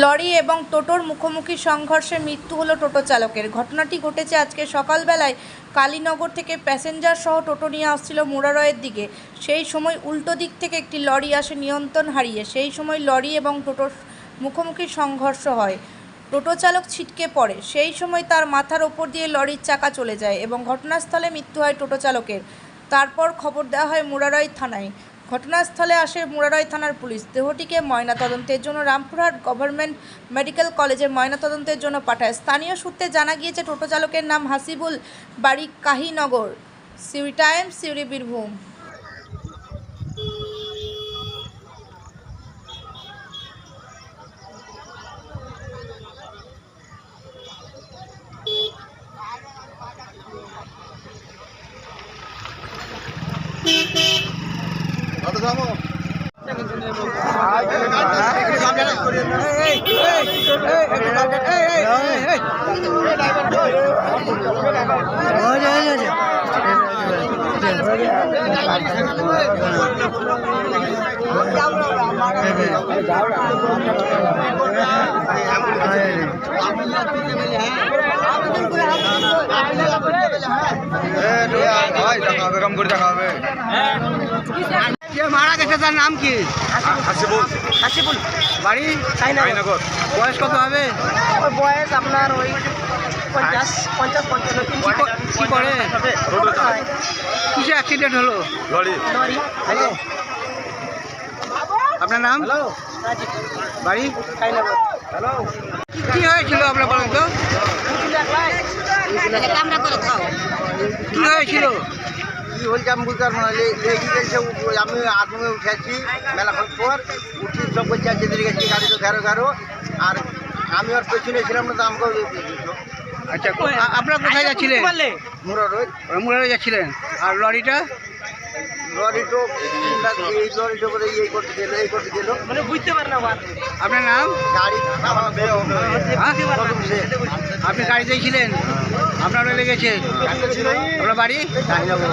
Lorry এবং টোটোর মুখোমুখি সংঘর্ষে মৃত্যু হলো টোটো চালকের। ঘটনাটি ঘটেছে আজকে সকালবেলায় কালীনগর থেকে প্যাসেঞ্জার সহ টোটো নিয়ে আসছিল মুরারয়ের দিকে। সেই সময় উল্টো দিক থেকে একটি লরি আসে নিয়ন্ত্রণ হারিয়ে। সেই সময় লরি এবং টোটোর মুখোমুখি সংঘর্ষ হয়। টোটো চালক ছিটকে পড়ে। সেই সময় তার মাথার ওপর দিয়ে লরির চাকা চলে যায় এবং ঘটনাস্থলে মৃত্যু হয় টোটো চালকের। তারপর খবর দেওয়া হয় মুরারই থানায়। ঘটনাস্থলে আসে মুরারই থানার পুলিশ। দেহটিকে ময়নাতদন্তের জন্য রামপুরহাট গভর্নমেন্ট মেডিকেল কলেজে ময়নাতদন্তের জন্য পাঠায়। স্থানীয় সূত্রে জানা গিয়েছে টোটো চালকের নাম হাসিবুল, বাড়ি কাহিনগর। সিউড়ি টাইমস, সিউড়ি, বীরভূম। মারা গেছে, তার নাম কি? হাসিবুল, বাড়ি কালীনগর। বয়স কত হবে? ওর বয়স আপনার ওই 50-55। কি করে? টোটো চালায়। কিসে অ্যাক্সিডেন্ট হলো? লরি। হ্যালো, আপনার নাম? বাড়ি কালীনগর। কি হয়েছিল আপনার বলেন তো? কি হয়েছিল? কি হয়েছে আমি বুঝতে পারবো না। লেগে গেছে, আমি আগুনে উঠেছি মেলাক্ষণ পর উঠি সব করছি আর যেতে গেছি গাড়ি তো ঘেরো আর আমি ওর পেছনে ছিলাম না, তো আমাকে আচ্ছা, আপনারা কোথায় যাচ্ছিলেন? মুরারই। মুরারে যাচ্ছিলেন। আর লরিটা? লরি তো এই লরিটা করে এই করতে গেল মানে বুঝতে পারে না। আপনার নাম? গাড়ি আমার আপনি গাড়িতেই ছিলেন? আপনার লেগেছে? আপনার বাড়ি? কাহিনগর।